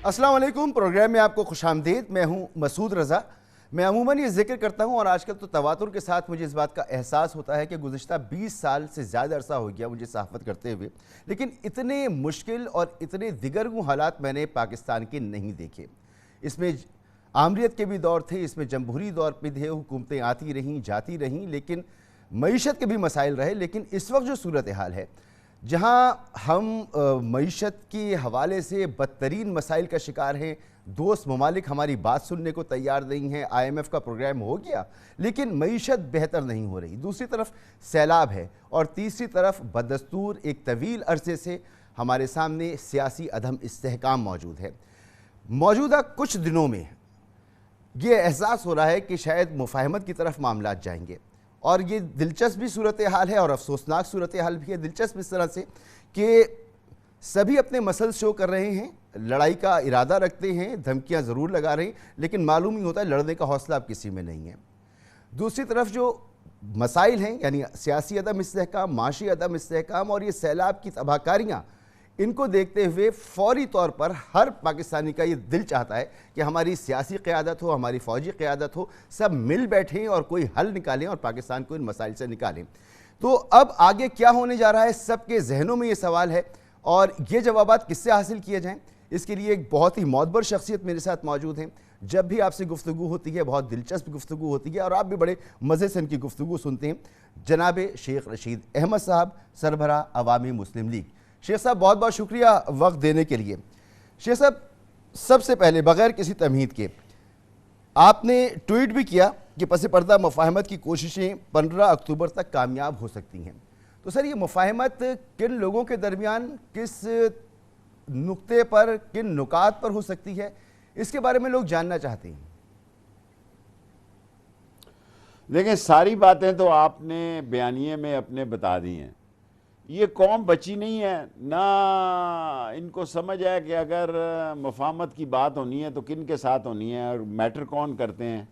السلام علیکم، پروگرام میں آپ کو خوش آمدید۔ میں ہوں مسعود رضا۔ میں عموماً یہ ذکر کرتا ہوں اور آج کل تو تواتر کے ساتھ مجھے اس بات کا احساس ہوتا ہے کہ گزشتہ 20 سال سے زیادہ عرصہ ہو گیا مجھے صحافت کرتے ہوئے، لیکن اتنے مشکل اور اتنے دیگرگوں حالات میں نے پاکستان کے نہیں دیکھے۔ اس میں آمریت کے بھی دور تھے، اس میں جمہوری دور پہ تھے، حکومتیں آتی رہیں جاتی رہیں، لیکن معیشت کے بھی مسائل رہے۔ لیکن اس وقت جو صورتحال ہے، جہاں ہم معیشت کے حوالے سے بدترین مسائل کا شکار ہیں، دوست ممالک ہماری بات سننے کو تیار نہیں ہیں، آئی ایم ایف کا پروگرام ہو گیا لیکن معیشت بہتر نہیں ہو رہی، دوسری طرف سیلاب ہے اور تیسری طرف بدستور ایک طویل عرصے سے ہمارے سامنے سیاسی عدم استحکام موجود ہے۔ موجودہ کچھ دنوں میں یہ احساس ہو رہا ہے کہ شاید مفاہمت کی طرف معاملات جائیں گے، اور یہ دلچسپ بھی صورتحال ہے اور افسوسناک صورتحال بھی ہے۔ دلچسپ اس طرح سے کہ سبھی اپنے مسل شو کر رہے ہیں، لڑائی کا ارادہ رکھتے ہیں، دھمکیاں ضرور لگا رہے ہیں، لیکن معلوم ہی ہوتا ہے لڑنے کا حوصلہ اب کسی میں نہیں ہے۔ دوسری طرف جو مسائل ہیں، یعنی سیاسی عدم استحکام، معاشی عدم استحکام اور یہ سیلاب کی تباہکاریاں، ان کو دیکھتے ہوئے فوری طور پر ہر پاکستانی کا یہ دل چاہتا ہے کہ ہماری سیاسی قیادت ہو، ہماری فوجی قیادت ہو، سب مل بیٹھیں اور کوئی حل نکالیں اور پاکستان کو ان مسائل سے نکالیں۔ تو اب آگے کیا ہونے جا رہا ہے، سب کے ذہنوں میں یہ سوال ہے، اور یہ جوابات کس سے حاصل کیے جائیں، اس کے لیے ایک بہت ہی معتبر شخصیت میرے ساتھ موجود ہیں۔ جب بھی آپ سے گفتگو ہوتی ہے بہت دلچسپ گفتگو ہوتی ہے اور آپ بھی بڑے مزے سے ان کی گفتگو سنتے ہیں۔ جناب شیخ رشید احمد صاحب، سربراہ عوامی مسلم لیگ۔ شیخ صاحب بہت بہت شکریہ وقت دینے کے لیے۔ شیخ صاحب، سب سے پہلے بغیر کسی تمہید کے آپ نے ٹویٹ بھی کیا کہ پس پردہ مفاہمت کی کوششیں 15 اکتوبر تک کامیاب ہو سکتی ہیں۔ تو سر، یہ مفاہمت کن لوگوں کے درمیان کس نقطے پر، کن نکات پر ہو سکتی ہے، اس کے بارے میں لوگ جاننا چاہتے ہیں۔ دیکھیں، ساری باتیں تو آپ نے بیانیے میں اپنے بتا دی ہیں۔ یہ قوم بچی نہیں ہے، نہ ان کو سمجھ ہے کہ اگر مفاہمت کی بات ہونی ہے تو کن کے ساتھ ہونی ہے اور میٹر کون کرتے ہیں،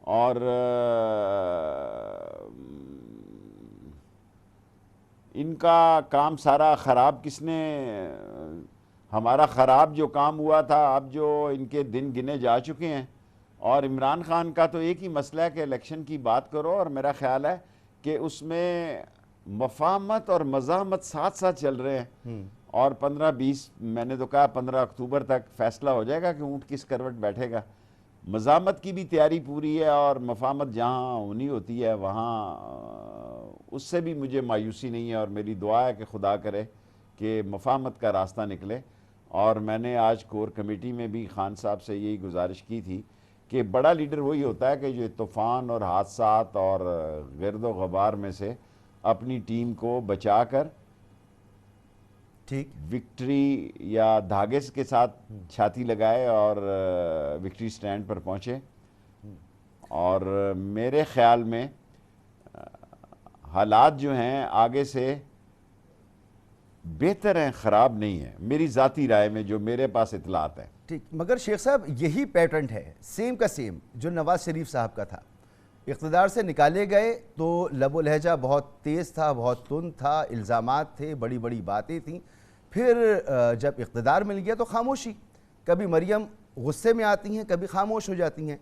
اور ان کا کام سارا خراب کس نے، ہمارا خراب جو کام ہوا تھا اب جو ان کے دن گنے جا چکے ہیں۔ اور عمران خان کا تو ایک ہی مسئلہ ہے کہ الیکشن کی بات کرو، اور میرا خیال ہے کہ اس میں مفاہمت اور مزاحمت ساتھ ساتھ چل رہے ہیں، اور 15-20 میں نے تو کہا 15 اکتوبر تک فیصلہ ہو جائے گا کہ اونٹ کس کروٹ بیٹھے گا۔ مزاحمت کی بھی تیاری پوری ہے، اور مفاہمت جہاں ہونی ہوتی ہے وہاں اس سے بھی مجھے مایوسی نہیں ہے، اور میری دعا ہے کہ خدا کرے کہ مفاہمت کا راستہ نکلے۔ اور میں نے آج کور کمیٹی میں بھی خان صاحب سے یہی گزارش کی تھی کہ بڑا لیڈر وہی ہوتا ہے کہ جو طوفان اور حادثات اور گرد و غبار میں سے اپنی ٹیم کو بچا کر وکٹری یا دھاگے کے ساتھ چھاتی لگائے اور وکٹری سٹینڈ پر پہنچے۔ اور میرے خیال میں حالات جو ہیں آگے سے بہتر ہیں، خراب نہیں ہیں، میری ذاتی رائے میں جو میرے پاس اطلاعات ہیں۔ ٹھیک، مگر شیخ صاحب یہی پیٹرن ہے سیم کا سیم جو نواز شریف صاحب کا تھا۔ اقتدار سے نکالے گئے تو لب و لہجہ بہت تیز تھا، بہت تند تھا، الزامات تھے، بڑی بڑی باتیں تھیں۔ پھر جب اقتدار مل گیا تو خاموشی، کبھی مریم غصے میں آتی ہیں، کبھی خاموش ہو جاتی ہیں،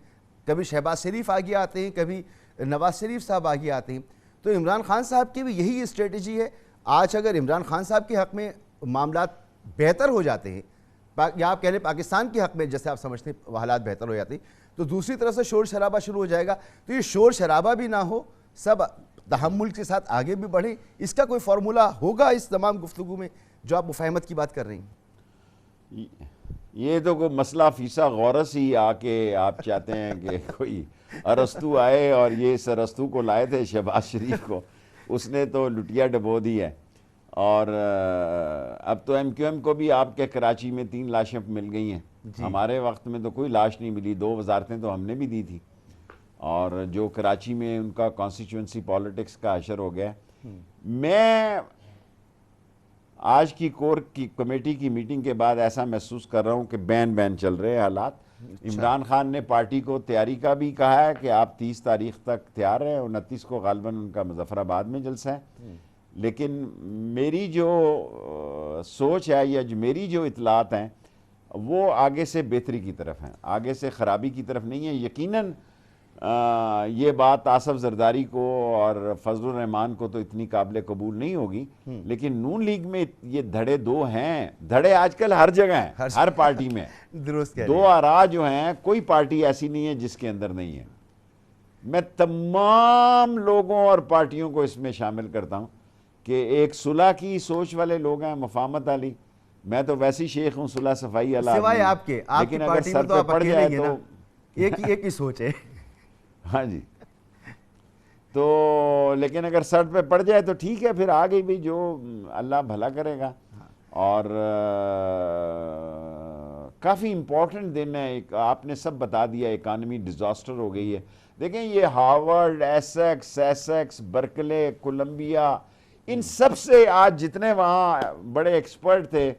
کبھی شہباز شریف آگے آتے ہیں، کبھی نواز شریف صاحب آگے آتے ہیں۔ تو عمران خان صاحب کی بھی یہی اسٹریٹجی ہے۔ آج اگر عمران خان صاحب کے حق میں معاملات بہتر ہو جاتے ہیں، یا آپ کہہ لیں پاکستان کے حق میں جیسے آپ سمجھتے ہیں حالات بہتر ہو جاتے ہیں، تو دوسری طرف سے شور شرابہ شروع ہو جائے گا۔ تو یہ شور شرابہ بھی نہ ہو، سب تحمل کے ساتھ آگے بھی بڑھیں، اس کا کوئی فارمولا ہوگا اس تمام گفتگو میں جو آپ مفاہمت کی بات کر رہے ہیں؟ یہ تو کوئی مسئلہ فیسا غورس ہی آ کے آپ چاہتے ہیں کہ کوئی ارسطو آئے، اور یہ اس ارسطو کو لائے تھے شہباز شریف کو، اس نے تو لٹیا ڈبو دی ہے۔ اور اب تو ایم کیو ایم کو بھی آپ کے کراچی میں 3 لاشیں مل گئی ہیں، ہمارے وقت میں تو کوئی لاش نہیں ملی، 2 وزارتیں تو ہم نے بھی دی تھی، اور جو کراچی میں ان کا کانسٹیچوئنسی پالیٹکس کا حشر ہو گیا۔ میں آج کی کور کی کمیٹی کی میٹنگ کے بعد ایسا محسوس کر رہا ہوں کہ بین چل رہے ہیں حالات۔ عمران خان نے پارٹی کو تیاری کا بھی کہا ہے کہ آپ 30 تاریخ تک تیار ہیں، 29 کو غالباً ان کا مظفر آباد میں جلسہ ہے۔ لیکن میری جو سوچ ہے یا میری جو اطلاعات ہیں وہ آگے سے بہتری کی طرف ہیں, آگے سے خرابی کی طرف نہیں ہے. یقیناً یہ بات آصف زرداری کو اور فضل الرحمان کو تو اتنی قابل قبول نہیں ہوگی, لیکن نون لیگ میں یہ دھڑے دو ہیں. دھڑے آج کل ہر جگہ ہیں, ہر پارٹی میں. درست دو آراء جو ہیں, کوئی پارٹی ایسی نہیں ہے جس کے اندر نہیں ہے. میں تمام لوگوں اور پارٹیوں کو اس میں شامل کرتا ہوں کہ ایک صلح کی سوچ والے لوگ ہیں. مفاہمت علی, میں تو ویسی شیخ ہوں, صلح صفائی والا آدمی, سوائے آپ کے, آپ کی لیکن اگر پارٹی سر میں تو پہ آپ پڑ اکیلے جائے ہی ہیں نا, تو ایک ہی سوچ ہے. ہاں جی, تو لیکن اگر سر پہ پڑ جائے تو ٹھیک ہے, پھر آگے بھی جو اللہ بھلا کرے گا. اور کافی امپورٹنٹ دن ہے. ایک آپ نے سب بتا دیا, اکانومی ڈیزاسٹر ہو گئی ہے. دیکھیں یہ ہارورڈ, ایسیکس, برکلے, کولمبیا, ان سب سے آج جتنے وہاں بڑے ایکسپرٹ تھے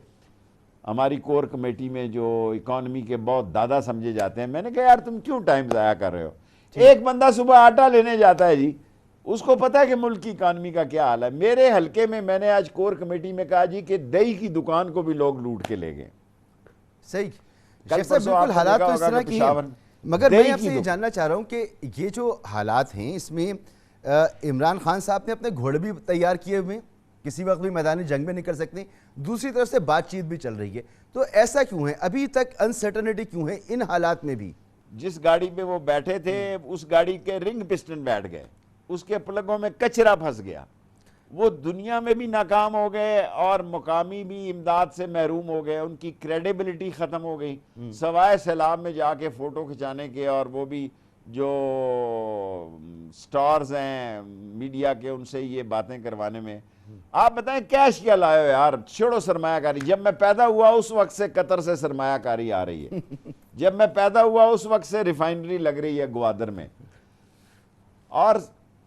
ہماری کور کمیٹی میں جو اکانومی کے بہت دادا سمجھے جاتے ہیں, میں نے کہا یار تم کیوں ٹائم ضائع کر رہے ہو. ایک بندہ صبح آٹا لینے جاتا ہے جی, اس کو پتا ہے کہ ملک کی اکانومی کا کیا حال ہے. میرے حلقے میں نے آج کور کمیٹی میں کہا جی کہ دہی کی دکان کو بھی لوگ لوٹ کے لے گئے. صحیح, کل شیخ صاحب پرسوں بالکل آپ نے حالات تو دیکھا اس ہوگا طرح کہ کی ہیں, پشاور مگر میں دہی آپ کی سے یہ دکان, جاننا چاہ رہا ہوں کہ یہ جو حالات ہیں اس میں عمران خان صاحب نے اپنے گھوڑے بھی تیار کیے ہوئے ہیں, کسی وقت بھی میدان جنگ میں نہیں کر سکتے, دوسری طرف سے بات چیت بھی چل رہی ہے, تو ایسا کیوں ہے ابھی تک انسرٹنٹی کیوں ہے ان حالات میں بھی؟ جس گاڑی پہ وہ بیٹھے تھے اس گاڑی کے رنگ پسٹن بیٹھ گئے, اس کے پلگوں میں کچرا پھنس گیا, وہ دنیا میں بھی ناکام ہو گئے اور مقامی بھی امداد سے محروم ہو گئے, ان کی کریڈیبلٹی ختم ہو گئی, سوائے سیلاب میں جا کے فوٹو کھچانے کے, اور وہ بھی جو سٹارز ہیں میڈیا کے ان سے یہ باتیں کروانے میں. آپ بتائیں کیش کیا لائے ہو یار, چھوڑو سرمایہ کاری. جب میں پیدا ہوا اس وقت سے قطر سے سرمایہ کاری آ رہی ہے, جب میں پیدا ہوا اس وقت سے ریفائنری لگ رہی ہے گوادر میں. اور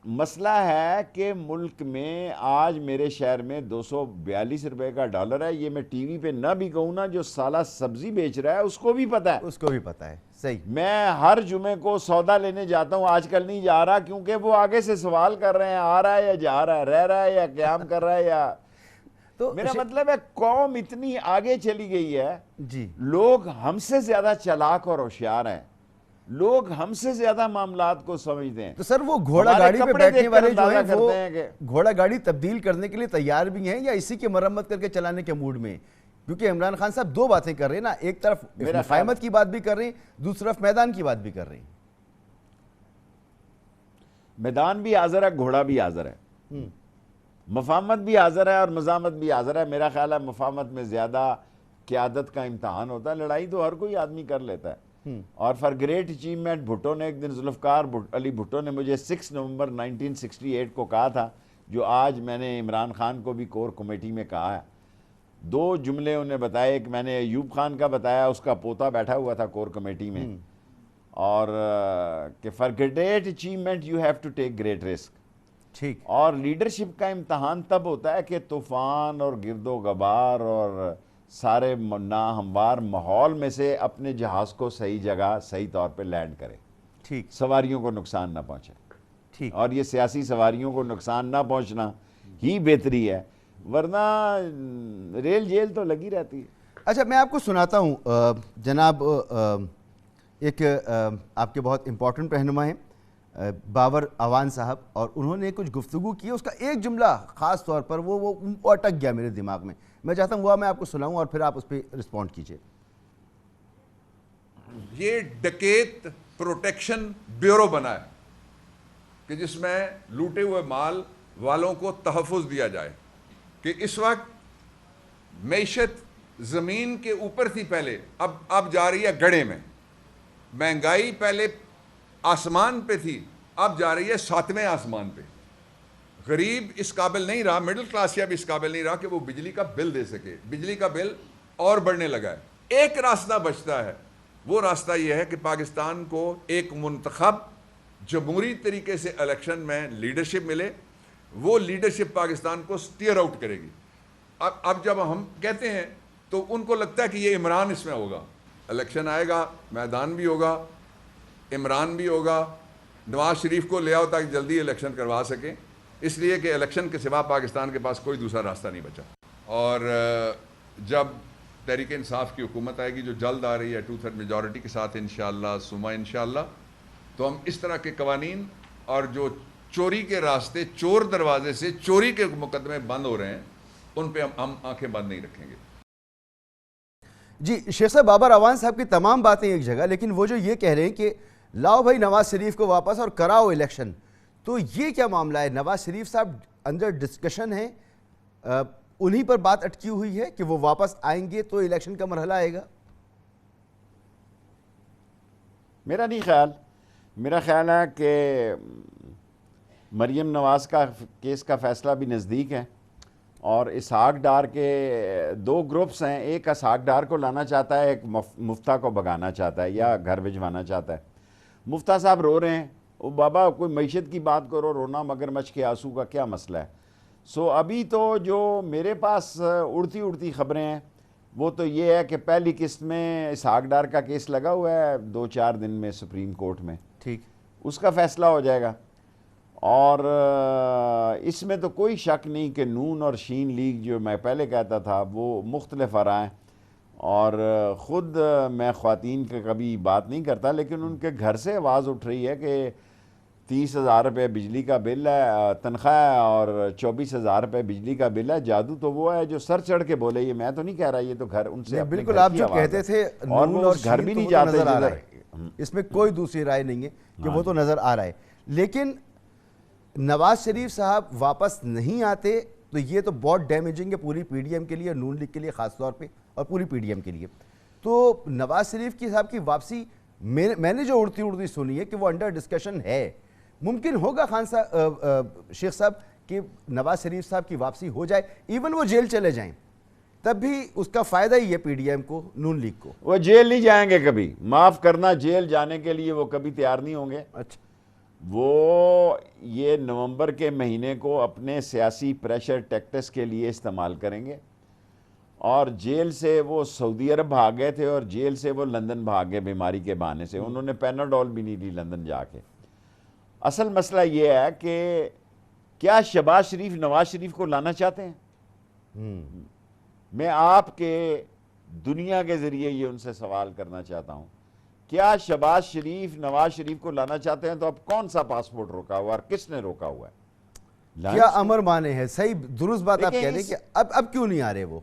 مسئلہ ہے کہ ملک میں آج میرے شہر میں 242 روپے کا ڈالر ہے. یہ میں ٹی وی پہ نہ بھی کہوں نا, جو سالہ سبزی بیچ رہا ہے اس کو بھی پتہ ہے, اس کو بھی پتہ ہے. صحیح, میں ہر جمعے کو سودا لینے جاتا ہوں, آج کل نہیں جا رہا کیونکہ وہ آگے سے سوال کر رہے ہیں آ رہا ہے یا جا رہا ہے, رہ رہا ہے یا قیام کر رہا ہے یا تو میرا مطلب ہے قوم اتنی آگے چلی گئی ہے. جی, لوگ ہم سے زیادہ چالاک اور ہوشیار ہیں, لوگ ہم سے زیادہ معاملات کو سمجھتے ہیں. تو سر وہ گھوڑا ہمارے گاڑی پہ کپڑے بیٹھنے دیکھ کر والے جو ہیں اندازہ وہ کرتے ہیں کہ گھوڑا گاڑی تبدیل کرنے کے لیے تیار بھی ہیں یا اسی کی مرمت کر کے چلانے کے موڈ میں؟ کیونکہ عمران خان صاحب دو باتیں کر رہے ہیں نا, ایک طرف مفاہمت کی بات بھی کر رہے ہیں, دوسری طرف میدان کی بات بھی کر رہے ہیں. میدان بھی حاضر ہے, گھوڑا بھی حاضر ہے, مفاہمت بھی حاضر ہے اور مزاحمت بھی حاضر ہے. میرا خیال ہے مفاہمت میں زیادہ قیادت کا امتحان ہوتا ہے, لڑائی تو ہر کوئی آدمی کر لیتا ہے. اور فار گریٹ اچیومنٹ بھٹو نے ایک دن, ذوالفقار علی بھٹو نے مجھے 6 نومبر 1968 کو کہا تھا, جو آج میں نے عمران خان کو بھی کور کمیٹی میں کہا ہے. 2 جملے انہیں بتائے, ایک میں نے ایوب خان کا بتایا, اس کا پوتا بیٹھا ہوا تھا کور کمیٹی میں, اور کہ for great achievement you have to take great risk. ٹھیک, اور لیڈرشپ کا امتحان تب ہوتا ہے کہ طوفان اور گرد و غبار اور سارے ناہموار ماحول میں سے اپنے جہاز کو صحیح جگہ صحیح طور پہ لینڈ کرے, ٹھیک, سواریوں کو نقصان نہ پہنچے. ٹھیک, اور یہ سیاسی سواریوں کو نقصان نہ پہنچنا ہی بہتری ہے, ورنہ ریل جیل تو لگی رہتی ہے. اچھا میں آپ کو سناتا ہوں, جناب ایک آپ کے بہت امپورٹنٹ رہنما ہیں باور اوان صاحب, اور انہوں نے کچھ گفتگو کی, اس کا ایک جملہ خاص طور پر وہ اٹک گیا میرے دماغ میں. میں چاہتا ہوں وہ میں آپ کو سناؤں اور پھر آپ اس پہ رسپونڈ کیجئے. یہ ڈکیت پروٹیکشن بیورو بنا ہے کہ جس میں لوٹے ہوئے مال والوں کو تحفظ دیا جائے. کہ اس وقت معیشت زمین کے اوپر تھی پہلے, اب جا رہی ہے گڑھے میں. مہنگائی پہلے آسمان پہ تھی, اب جا رہی ہے 7ویں آسمان پہ. غریب اس قابل نہیں رہا, مڈل کلاس یا بھی اس قابل نہیں رہا کہ وہ بجلی کا بل دے سکے. بجلی کا بل اور بڑھنے لگا ہے. ایک راستہ بچتا ہے, وہ راستہ یہ ہے کہ پاکستان کو ایک منتخب جمہوری طریقے سے الیکشن میں لیڈرشپ ملے. وہ لیڈرشپ پاکستان کو سٹیئر آؤٹ کرے گی. اب جب ہم کہتے ہیں تو ان کو لگتا ہے کہ یہ عمران اس میں ہوگا. الیکشن آئے گا, میدان بھی ہوگا, عمران بھی ہوگا, نواز شریف کو لے آؤ تاکہ جلدی الیکشن کروا سکیں, اس لیے کہ الیکشن کے سوا پاکستان کے پاس کوئی دوسرا راستہ نہیں بچا. اور جب تحریک انصاف کی حکومت آئے گی جو جلد آ رہی ہے 2/3 میجورٹی کے ساتھ انشاءاللہ ثم انشاءاللہ، تو ہم اس طرح کے قوانین اور جو چوری کے راستے، چور دروازے سے چوری کے مقدمے بند ہو رہے ہیں، ان پہ ہم آنکھیں بند نہیں رکھیں گے۔ جی شیخ صاحب، بابر اعوان صاحب کی تمام باتیں ایک جگہ، لیکن وہ جو یہ کہہ رہے ہیں کہ لاؤ بھائی نواز شریف کو واپس اور کراؤ الیکشن، تو یہ کیا معاملہ ہے؟ نواز شریف صاحب انڈر ڈسکشن ہیں، انہی پر بات اٹکی ہوئی ہے کہ وہ واپس آئیں گے تو الیکشن کا مرحلہ آئے گا؟ میرا نہیں خیال، میرا خیال ہے کہ مریم نواز کا کیس کا فیصلہ بھی نزدیک ہے، اور اسحاق ڈار کے دو گروپس ہیں، ایک اسحاق ڈار کو لانا چاہتا ہے، ایک مفتیٰ کو بھگانا چاہتا ہے یا گھر بھجوانا چاہتا ہے۔ مفتیٰ صاحب رو رہے ہیں، او بابا کوئی معیشت کی بات کرو، رونا مگرمچھ کے آنسو کا کیا مسئلہ ہے؟ سو ابھی تو جو میرے پاس اڑتی خبریں ہیں وہ تو یہ ہے کہ پہلی قسط میں اسحاق ڈار کا کیس لگا ہوا ہے 2-4 دن میں سپریم کورٹ میں، ٹھیک، اس کا فیصلہ ہو جائے گا، اور اس میں تو کوئی شک نہیں کہ نون اور شین لیگ جو میں پہلے کہتا تھا وہ مختلف آرائیں، اور خود میں خواتین کا کبھی بات نہیں کرتا، لیکن ان کے گھر سے آواز اٹھ رہی ہے کہ 30,000 روپے بجلی کا بل ہے تنخواہ ہے اور 24,000 روپے بجلی کا بل ہے۔ جادو تو وہ ہے جو سر چڑھ کے بولے، یہ میں تو نہیں کہہ رہا، یہ تو گھر ان سے اپنے بالکل گھر آپ کی جو آواز کہتے ہے، تھے اور نون وہ اور اس گھر شین بھی تو نہیں وہ تو جاتے نظر آ رہا جدھر۔ ہے، اس میں کوئی دوسری رائے نہیں ہے کہ وہ تو نظر آ رہا ہے، لیکن نواز شریف صاحب واپس نہیں آتے تو یہ تو بہت ڈیمیجنگ ہے پوری پی ڈی ایم کے لیے، نون لیگ کے لیے خاص طور پہ، اور پوری پی ڈی ایم کے لیے۔ تو نواز شریف کی صاحب کی واپسی میں نے جو اڑتی سنی ہے کہ وہ انڈر ڈسکشن ہے، ممکن ہوگا خان صاحب شیخ صاحب کہ نواز شریف صاحب کی واپسی ہو جائے، ایون وہ جیل چلے جائیں تب بھی اس کا فائدہ ہی ہے پی ڈی ایم کو، نون لیگ کو۔ وہ جیل نہیں جائیں گے کبھی، معاف کرنا، جیل جانے کے لیے وہ کبھی تیار نہیں ہوں گے۔ اچھا، وہ یہ نومبر کے مہینے کو اپنے سیاسی پریشر ٹیکٹس کے لیے استعمال کریں گے، اور جیل سے وہ سعودی عرب بھاگ گئے تھے، اور جیل سے وہ لندن بھاگ گئے بیماری کے بہانے سے، انہوں نے پیناڈول بھی نہیں لی لندن جا کے۔ اصل مسئلہ یہ ہے کہ کیا شہباز شریف نواز شریف کو لانا چاہتے ہیں؟ میں آپ کے دنیا کے ذریعے یہ ان سے سوال کرنا چاہتا ہوں، کیا شہباز شریف نواز شریف کو لانا چاہتے ہیں؟ تو اب کون سا پاسپورٹ روکا ہوا اور کس نے روکا ہوا ہے؟ کیا امر مانے ہے؟ صحیح درست بات آپ کہہ رہے ہیں کہ اب کیوں نہیں آ رہے وہ،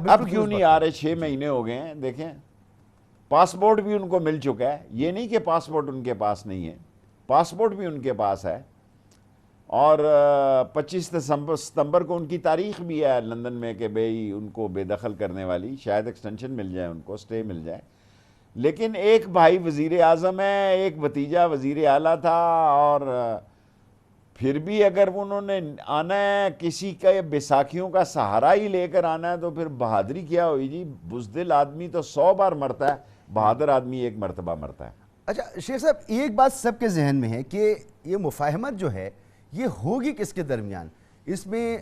اب کیوں نہیں آ رہے؟ 6 مہینے ہو گئے ہیں، دیکھیں پاسپورٹ بھی ان کو مل چکا ہے، یہ نہیں کہ پاسپورٹ ان کے پاس نہیں ہے، پاسپورٹ بھی ان کے پاس ہے، اور 25 ستمبر کو ان کی تاریخ بھی ہے لندن میں کہ بھئی ان کو بے دخل کرنے والی، شاید ایکسٹینشن مل جائے، ان کو سٹے مل جائے، لیکن ایک بھائی وزیر اعظم ہے، ایک بھتیجا وزیر اعلیٰ تھا، اور پھر بھی اگر انہوں نے آنا ہے کسی کا بیساکھیوں کا سہارا ہی لے کر آنا ہے تو پھر بہادری کیا ہوئی جی؟ بزدل آدمی تو 100 بار مرتا ہے، بہادر آدمی ایک مرتبہ مرتا ہے۔ اچھا شیخ صاحب، ایک بات سب کے ذہن میں ہے کہ یہ مفاہمت جو ہے یہ ہوگی کس کے درمیان؟ اس میں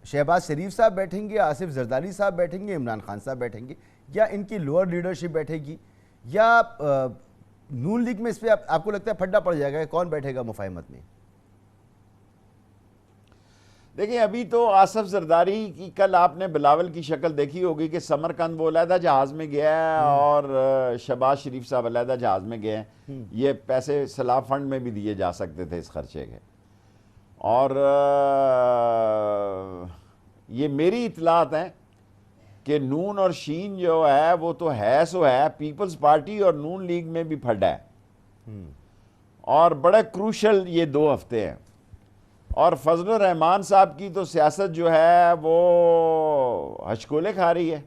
شہباز شریف صاحب بیٹھیں گے، آصف زرداری صاحب بیٹھیں گے، عمران خان صاحب بیٹھیں گے، یا ان کی لوور لیڈرشپ بیٹھے گی، یا نون لیگ میں اس پہ آپ کو لگتا ہے پھڈا پڑ جائے گا کہ کون بیٹھے گا مفاہمت میں؟ دیکھیں ابھی تو آصف زرداری کی کل آپ نے بلاول کی شکل دیکھی ہوگی کہ سمرقند وہ علیحدہ جہاز میں گیا ہے، اور شہباز شریف صاحب علیحدہ جہاز میں گئے ہیں، یہ پیسے سلاف فنڈ میں بھی دیے جا سکتے تھے اس خرچے کے، اور یہ میری اطلاعات ہیں کہ نون اور شین جو ہے وہ تو ہے سو ہے، پیپلز پارٹی اور نون لیگ میں بھی پھڈا ہے، اور بڑے کروشل یہ 2 ہفتے ہیں، اور فضل الرحمان صاحب کی تو سیاست جو ہے وہ ہچکولے کھا رہی ہے،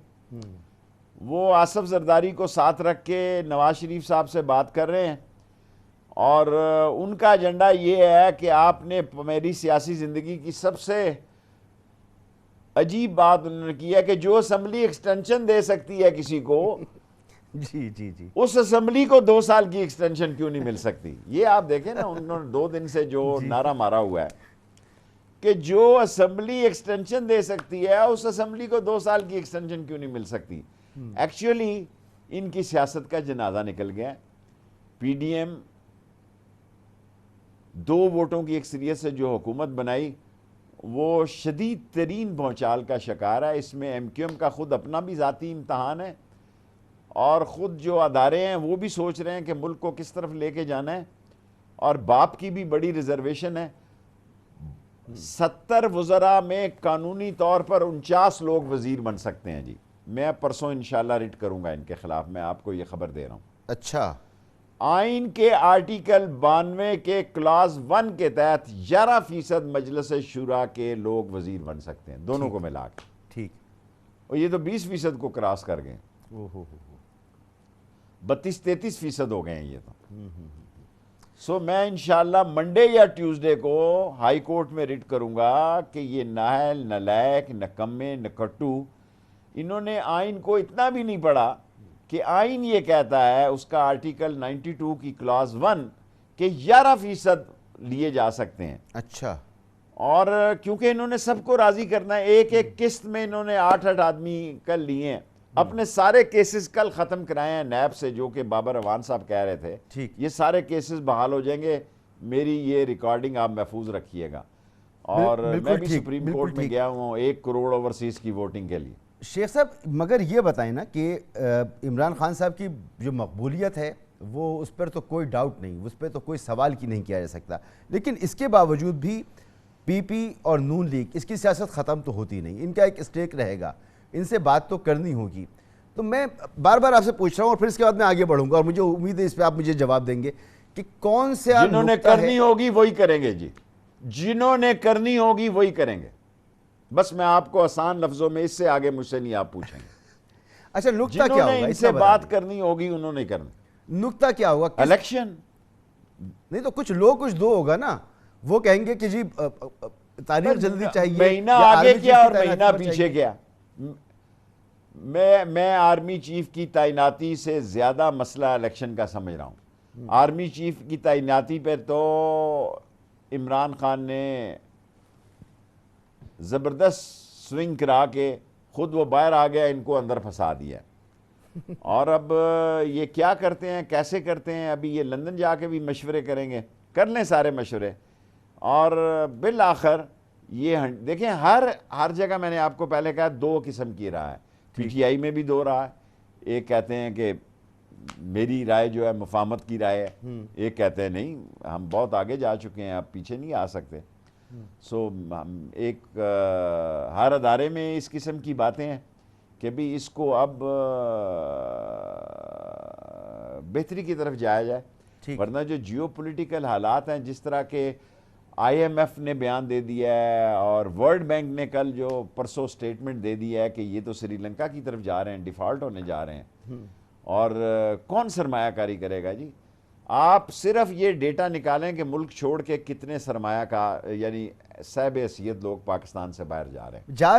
وہ آصف زرداری کو ساتھ رکھ کے نواز شریف صاحب سے بات کر رہے ہیں، اور ان کا ایجنڈا یہ ہے کہ آپ نے میری سیاسی زندگی کی سب سے عجیب بات انہوں نے کی ہے کہ جو اسمبلی ایکسٹینشن دے سکتی ہے کسی کو، جی جی جی، اس اسمبلی کو 2 سال کی ایکسٹینشن کیوں نہیں مل سکتی؟ یہ آپ دیکھیں نا، انہوں نے 2 دن سے جو نعرہ مارا ہوا ہے کہ جو اسمبلی ایکسٹینشن دے سکتی ہے اس اسمبلی کو 2 سال کی ایکسٹینشن کیوں نہیں مل سکتی؟ ایکچولی ان کی سیاست کا جنازہ نکل گیا، پی ڈی ایم 2 ووٹوں کی اکثریت سے جو حکومت بنائی وہ شدید ترین بھونچال کا شکار ہے. اس میں ایم کیو ایم کا خود اپنا بھی ذاتی امتحان ہے اور خود جو ادارے ہیں وہ بھی سوچ رہے ہیں کہ ملک کو کس طرف لے کے جانا ہے, اور باپ کی بھی بڑی ریزرویشن ہے. 70 وزراء میں قانونی طور پر 49 لوگ وزیر بن سکتے ہیں جی. میں پرسوں انشاءاللہ ریٹ کروں گا ان کے خلاف, میں آپ کو یہ خبر دے رہا ہوں. اچھا, آئین کے آرٹیکل 92 کے کلاس 1 کے تحت 11% مجلس شورا کے لوگ وزیر بن سکتے ہیں, دونوں کو ملا کے. ٹھیک. اور یہ تو 20% کو کراس کر گئے, 32-33% ہو گئے ہیں یہ تو. میں انشاءاللہ منڈے یا ٹیوزڈے کو ہائی کورٹ میں ریٹ کروں گا کہ یہ نااہل, نالائق, نکمے, نکٹو, انہوں نے آئین کو اتنا بھی نہیں پڑھا کہ آئین یہ کہتا ہے اس کا آرٹیکل 92 کی کلاس 1 کہ 11% لیے جا سکتے ہیں. اچھا. اور کیونکہ انہوں نے سب کو راضی کرنا ہے, ایک ایک قسط میں انہوں نے 8 آدمی کل لیے ہیں. اپنے سارے کیسز کل ختم کرائے ہیں نیب سے, جو کہ بابر روان صاحب کہہ رہے تھے. ٹھیک. یہ سارے کیسز بحال ہو جائیں گے. میری یہ ریکارڈنگ آپ محفوظ رکھیے گا. اور میں بھی سپریم کورٹ میں گیا ہوں 1 کروڑ اوورسیز کی ووٹنگ کے لیے. شیخ صاحب مگر یہ بتائیں نا کہ عمران خان صاحب کی جو مقبولیت ہے وہ اس پر تو کوئی ڈاؤٹ نہیں, اس پہ تو کوئی سوال کی نہیں کیا جا سکتا, لیکن اس کے باوجود بھی پی پی اور نون لیگ اس کی سیاست ختم تو ہوتی نہیں, ان کا ایک اسٹیک رہے گا, ان سے بات تو کرنی ہوگی. تو میں بار بار آپ سے پوچھ رہا ہوں اور پھر اس کے بعد میں آگے بڑھوں گا, اور مجھے امید ہے اس پہ آپ مجھے جواب دیں گے کہ کون سے جنہوں نے کرنی ہوگی وہی کریں گے جی, جنہوں نے کرنی ہوگی وہی کریں گے. بس میں آپ کو آسان لفظوں میں, اس سے آگے مجھ سے نہیں آپ پوچھیں گے. اچھا, نقطہ کیا ہوگا ان سے بات کرنی ہوگی انہوں نے کرنی. نقطہ کیا ہوگا؟ الیکشن نہیں تو کچھ لو کچھ دو ہوگا نا, وہ کہیں گے کہ جی تاریخ جلدی چاہیے, مہینہ آگے کیا اور مہینہ پیچھے کیا. میں آرمی چیف کی تعیناتی سے زیادہ مسئلہ الیکشن کا سمجھ رہا ہوں. آرمی چیف کی تعیناتی پہ تو عمران خان نے زبردست سوئنگ کرا کے خود وہ باہر آ گیا, ان کو اندر پھنسا دیا. اور اب یہ کیا کرتے ہیں, کیسے کرتے ہیں, ابھی یہ لندن جا کے بھی مشورے کریں گے, کر لیں سارے مشورے. اور بالآخر یہ دیکھیں ہر جگہ میں نے آپ کو پہلے کہا 2 قسم کی رائے ہے. پی ٹی آئی میں بھی 2 رائے, ایک کہتے ہیں کہ میری رائے جو ہے مفاہمت کی رائے ہے, ایک کہتے ہیں نہیں ہم بہت آگے جا چکے ہیں, اب پیچھے نہیں آ سکتے. ایک ہر ادارے میں اس قسم کی باتیں ہیں کہ بھی اس کو اب بہتری کی طرف جایا جائے. ورنہ جو جیو پولیٹیکل حالات ہیں, جس طرح کے آئی ایم ایف نے بیان دے دیا ہے اور ورلڈ بینک نے کل جو پرسوں سٹیٹمنٹ دے دیا ہے کہ یہ تو سری لنکا کی طرف جا رہے ہیں, ڈیفالٹ ہونے جا رہے ہیں, اور کون سرمایہ کاری کرے گا جی. آپ صرف یہ ڈیٹا نکالیں کہ ملک چھوڑ کے کتنے سرمایہ کا یعنی صاحب حیثیت لوگ پاکستان سے باہر جا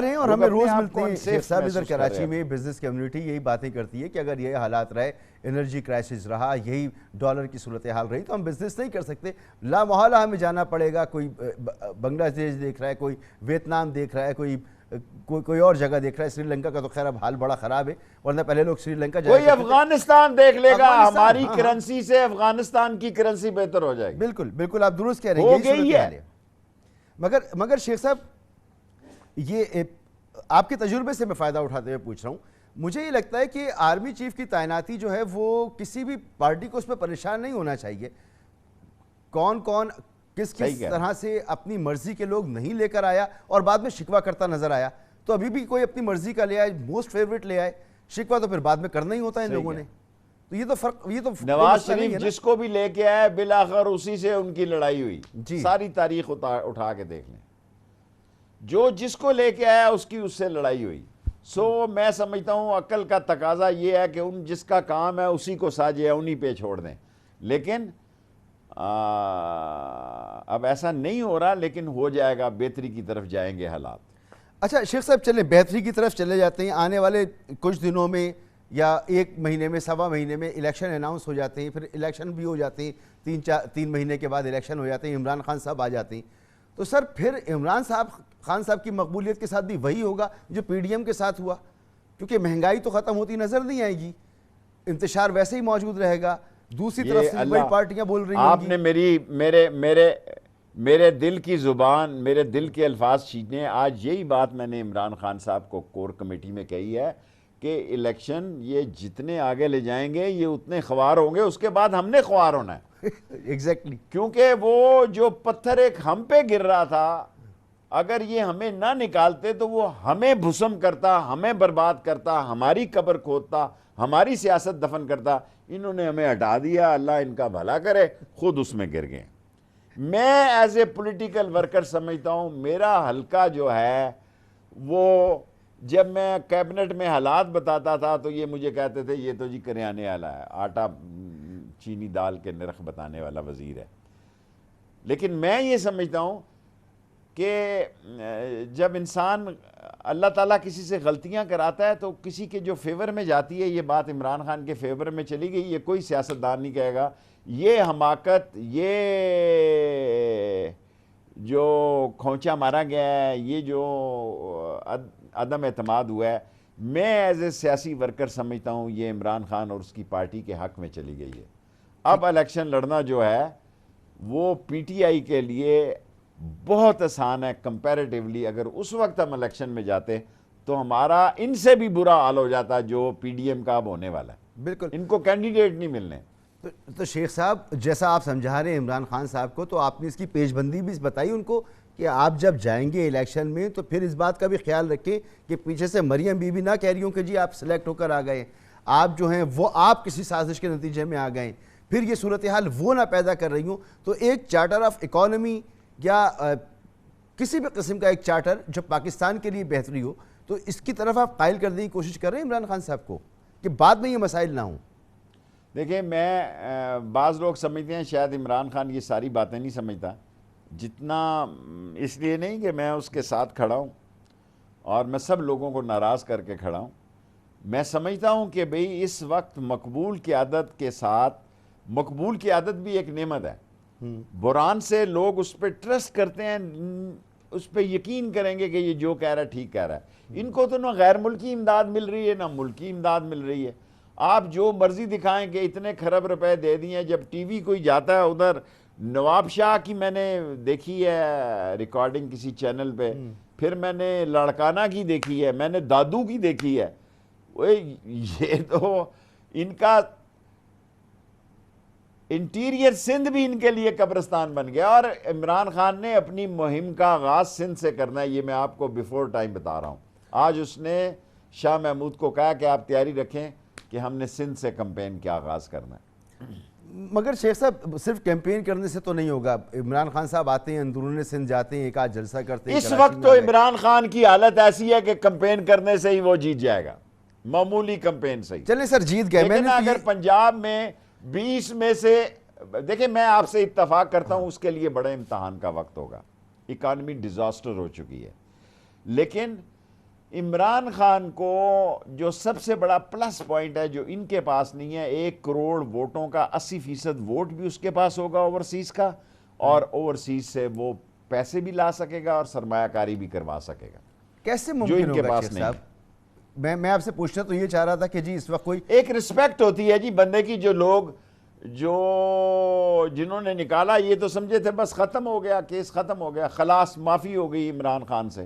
رہے ہیں اور ہمیں روز ملتے ہیں. شیخ صاحب ادھر کراچی میں بزنس کمیونٹی یہی باتیں کرتی ہے کہ اگر یہ حالات رہے, انرجی کرائسس رہا, یہی ڈالر کی صورتحال رہی, تو ہم بزنس نہیں کر سکتے, لا محالہ ہمیں جانا پڑے گا. کوئی بنگلہ دیش دیکھ رہا ہے, کوئی ویتنام دیکھ رہا ہے, کوئی اور جگہ دیکھ رہا ہے. سری لنکا کا تو خیر اب حال بڑا خراب ہے, ورنہ پہلے لوگ سری لنکا کوئی افغانستان دیکھ لے گا, ہماری کرنسی سے افغانستان کی کرنسی بہتر ہو جائے گی. بالکل بالکل آپ درست کہہ رہے ہیں. مگر شیخ صاحب یہ آپ کے تجربے سے میں فائدہ اٹھاتے ہوئے پوچھ رہا ہوں, مجھے یہ لگتا ہے کہ آرمی چیف کی تعیناتی جو ہے وہ کسی بھی پارٹی کو اس پہ پریشان نہیں ہونا چاہیے. کون کس طرح سے اپنی مرضی کے لوگ نہیں لے کر آیا اور بعد میں شکوہ کرتا نظر آیا, تو ابھی بھی کوئی اپنی مرضی کا لے آئے, موسٹ فیوریٹ لے آئے, شکوہ تو پھر بعد میں کرنا ہی ہوتا ہے ان لوگوں نے. تو یہ تو فرق, یہ تو نواز شریف جس کو بھی لے کے آئے بالآخر اسی سے ان کی لڑائی ہوئی. ساری تاریخ اٹھا کے دیکھ لیں, جو جس کو لے کے آیا اس سے لڑائی ہوئی. میں سمجھتا ہوں عقل کا تقاضا یہ ہے کہ ان جس کا کام ہے اسی کو ساجے, انہی پہ چھوڑ دیں. لیکن اب ایسا نہیں ہو رہا, لیکن ہو جائے گا, بہتری کی طرف جائیں گے حالات. اچھا شیخ صاحب چلیں بہتری کی طرف چلے جاتے ہیں. آنے والے کچھ دنوں میں یا 1 مہینے میں, 1.25 مہینے میں الیکشن اناؤنس ہو جاتے ہیں, پھر الیکشن بھی ہو جاتے ہیں, 3 مہینے کے بعد الیکشن ہو جاتے ہیں, عمران خان صاحب آ جاتے ہیں. تو سر پھر عمران خان صاحب کی مقبولیت کے ساتھ بھی وہی ہوگا جو پی ڈی ایم کے ساتھ ہوا, کیونکہ مہنگائی تو ختم ہوتی نظر نہیں آئے گی, انتشار ویسے ہی موجود رہے گا, دوسری طرف سے بڑی پارٹیاں بول رہی ہیں. آپ نے میرے دل کی زبان، میرے دل کے الفاظ چھیننے. آج یہی بات میں نے عمران خان صاحب کو کور کمیٹی میں کہی ہے کہ الیکشن یہ جتنے آگے لے جائیں گے یہ اتنے خوار ہوں گے, اس کے بعد ہم نے خوار ہونا ہے. ایگزیکٹلی. کیونکہ وہ جو پتھر ایک ہم پہ گر رہا تھا, اگر یہ ہمیں نہ نکالتے تو وہ ہمیں بھسم کرتا, ہمیں برباد کرتا, ہماری قبر کھودتا, ہماری سیاست دفن کرتا. انہوں نے ہمیں ہٹا دیا, اللہ ان کا بھلا کرے, خود اس میں گر گئے. میں ایز اے پولیٹیکل ورکر سمجھتا ہوں میرا حلقہ جو ہے وہ, جب میں کیبنٹ میں حالات بتاتا تھا تو یہ مجھے کہتے تھے یہ تو جی کریانے والا ہے, آٹا چینی دال کے نرخ بتانے والا وزیر ہے. لیکن میں یہ سمجھتا ہوں کہ جب انسان اللہ تعالیٰ کسی سے غلطیاں کراتا ہے تو کسی کے جو فیور میں جاتی ہے, یہ بات عمران خان کے فیور میں چلی گئی, یہ کوئی سیاستدان نہیں کہے گا. یہ حماقت, یہ جو کھونچا مارا گیا ہے, یہ جو عدم اعتماد ہوا ہے, میں ایز اے سیاسی ورکر سمجھتا ہوں یہ عمران خان اور اس کی پارٹی کے حق میں چلی گئی ہے. اب الیکشن لڑنا جو ہے وہ پی ٹی آئی کے لیے بہت آسان ہے کمپیریٹیولی. اگر اس وقت ہم الیکشن میں جاتے تو ہمارا ان سے بھی برا حال ہو جاتا جو پی ڈی ایم کا اب ہونے والا ہے. بالکل. ان کو کینڈیڈیٹ نہیں ملنے. تو شیخ صاحب جیسا آپ سمجھا رہے ہیں عمران خان صاحب کو, تو آپ نے اس کی پیش بندی بھی بتائی ان کو کہ آپ جب جائیں گے الیکشن میں تو پھر اس بات کا بھی خیال رکھیں کہ پیچھے سے مریم بی بی نہ کہہ رہی ہوں کہ جی آپ سلیکٹ ہو کر آ گئے, آپ جو ہیں وہ آپ کسی سازش کے نتیجے میں آ گئے, پھر یہ صورتحال وہ نہ پیدا کر رہی ہوں. تو ایک چارٹر آف اکانومی یا کسی بھی قسم کا ایک چارٹر جو پاکستان کے لیے بہتری ہو, تو اس کی طرف آپ قائل کرنے کی کوشش کر رہے ہیں عمران خان صاحب کو کہ بعد میں یہ مسائل نہ ہوں. دیکھیں, میں بعض لوگ سمجھتے ہیں شاید عمران خان یہ ساری باتیں نہیں سمجھتا, جتنا اس لیے نہیں کہ میں اس کے ساتھ کھڑا ہوں اور میں سب لوگوں کو ناراض کر کے کھڑا ہوں. میں سمجھتا ہوں کہ بھئی اس وقت مقبول قیادت کے ساتھ, مقبول قیادت بھی ایک نعمت ہے. بحران سے لوگ اس پہ ٹرسٹ کرتے ہیں, اس پہ یقین کریں گے کہ یہ جو کہہ رہا ہے ٹھیک کہہ رہا ہے. ان کو تو نہ غیر ملکی امداد مل رہی ہے نہ ملکی امداد مل رہی ہے. آپ جو مرضی دکھائیں کہ اتنے خرب روپے دے دیے. جب ٹی وی کوئی جاتا ہے ادھر, نواب شاہ کی میں نے دیکھی ہے ریکارڈنگ کسی چینل پہ, پھر میں نے لاڑکانہ کی دیکھی ہے, میں نے دادو کی دیکھی ہے. یہ تو ان کا انٹیریئر سندھ بھی ان کے لیے قبرستان بن گیا. اور عمران خان نے اپنی مہم کا آغاز سندھ سے کرنا ہے, یہ میں آپ کو بیفور ٹائم بتا رہا ہوں. آج اس نے شاہ محمود کو کہا کہ آپ تیاری رکھیں کہ ہم نے سندھ سے کمپین کا آغاز کرنا ہے. مگر شیخ صاحب صرف کیمپین کرنے سے تو نہیں ہوگا. عمران خان صاحب آتے ہیں, اندرون سندھ جاتے ہیں, ایک آدھ جلسہ کرتے ہیں. اس وقت تو عمران خان کی حالت ایسی ہے کہ کمپین کرنے سے ہی وہ جیت جائے گا, معمولی کمپین سے ہی. چلیں سر جیت گئے. لیکن اگر پنجاب میں 20 میں سے, دیکھیں میں آپ سے اتفاق کرتا ہوں اس کے لیے بڑے امتحان کا وقت ہوگا, اکانومی ڈیزاسٹر ہو چکی ہے. لیکن عمران خان کو جو سب سے بڑا پلس پوائنٹ ہے جو ان کے پاس نہیں ہے, 1 کروڑ ووٹوں کا 80% ووٹ بھی اس کے پاس ہوگا اوورسیز کا, اور اوورسیز سے وہ پیسے بھی لا سکے گا اور سرمایہ کاری بھی کروا سکے گا. کیسے جو ممکن ان کے ہوگا پاس شیخ نہیں صاحب؟ میں آپ سے پوچھنا تو یہ چاہ رہا تھا کہ جی اس وقت کوئی ایک رسپیکٹ ہوتی ہے جی بندے کی. جو لوگ جنہوں نے نکالا یہ تو سمجھے تھے بس ختم ہو گیا, کیس ختم ہو گیا, خلاص معافی ہو گئی عمران خان سے.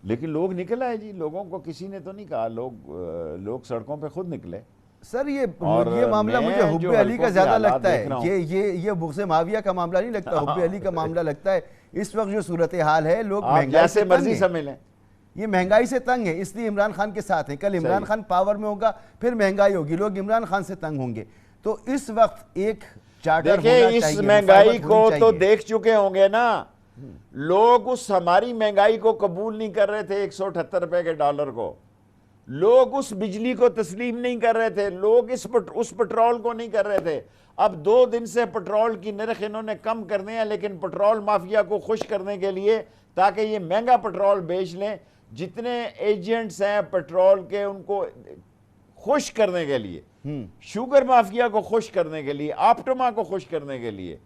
لیکن لوگ نکل آئے جی, لوگوں کو کسی نے تو نہیں کہا, لوگ سڑکوں پہ خود نکلے. سر یہ معاملہ مجھے حب علی کا زیادہ لگتا ہے, یہ بغض معاویہ کا معاملہ نہیں لگتا, حب علی کا معاملہ لگتا ہے. اس وقت جو صورتحال ہے, لوگ مہنگائی سے مرضی سمجھ لیں, یہ مہنگائی سے تنگ ہے, اس لیے عمران خان کے ساتھ ہیں. کل عمران خان پاور میں ہوگا, پھر مہنگائی ہوگی, لوگ عمران خان سے تنگ ہوں گے. تو اس وقت ایک چارٹر ہونا چاہیے. اس مہنگائی کو تو دیکھ چکے ہوں گے نا لوگ, اس ہماری مہنگائی کو قبول نہیں کر رہے تھے 178 روپے کے ڈالر کو. لوگ اس بجلی کو تسلیم نہیں کر رہے تھے, لوگ اس پٹرول کو نہیں کر رہے تھے. اب 2 دن سے پٹرول کی نرخ انہوں نے کم کرنے ہیں, لیکن پٹرول مافیا کو خوش کرنے کے لیے, تاکہ یہ مہنگا پٹرول بیچ لیں, جتنے ایجنٹس ہیں پٹرول کے ان کو خوش کرنے کے لیے, شوگر مافیا کو خوش کرنے کے لیے, آپٹما کو خوش کرنے کے لیے.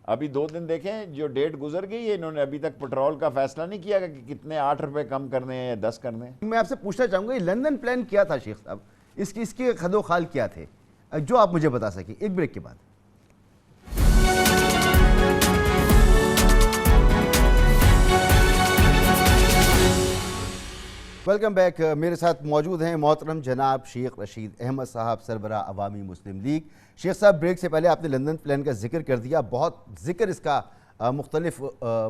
ابھی 2 دن دیکھیں جو ڈیٹ گزر گئی ہے, انہوں نے ابھی تک پٹرول کا فیصلہ نہیں کیا کہ کتنے 8 روپے کم کرنے ہیں یا 10 کرنے ہیں. میں آپ سے پوچھنا چاہوں گا یہ لندن پلان کیا تھا شیخ صاحب, اس کے خد و خال کیا تھے جو آپ مجھے بتا سکیں؟ ایک بریک کے بعد. Welcome back. میرے ساتھ موجود ہیں محترم جناب شیخ رشید احمد صاحب, سربراہ عوامی مسلم لیگ. شیخ صاحب, بریک سے پہلے آپ نے لندن پلان کا ذکر کر دیا, بہت ذکر اس کا مختلف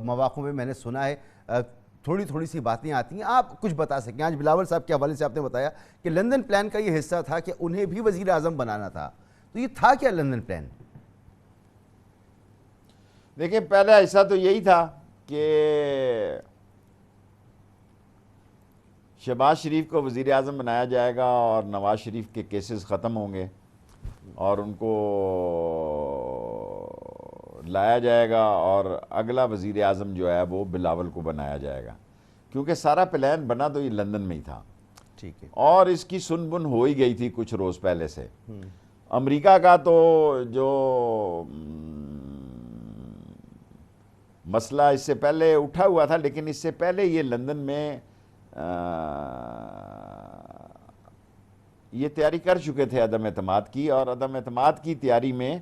مواقع میں نے سنا ہے, تھوڑی سی باتیں آتی ہیں, آپ کچھ بتا سکیں. آج بلاول صاحب کے حوالے سے آپ نے بتایا کہ لندن پلان کا یہ حصہ تھا کہ انہیں بھی وزیر اعظم بنانا تھا, تو یہ تھا کیا لندن پلان؟ دیکھیں, پہلا حصہ تو یہی تھا کہ شہباز شریف کو وزیر اعظم بنایا جائے گا اور نواز شریف کے کیسز ختم ہوں گے اور ان کو لایا جائے گا اور اگلا وزیر اعظم جو ہے وہ بلاول کو بنایا جائے گا, کیونکہ سارا پلان بنا تو یہ لندن میں ہی تھا. ٹھیک ہے. اور اس کی سن بن ہو ہی گئی تھی کچھ روز پہلے سے. امریکہ کا تو جو مسئلہ اس سے پہلے اٹھا ہوا تھا, لیکن اس سے پہلے یہ لندن میں یہ تیاری کر چکے تھے عدم اعتماد کی, اور عدم اعتماد کی تیاری میں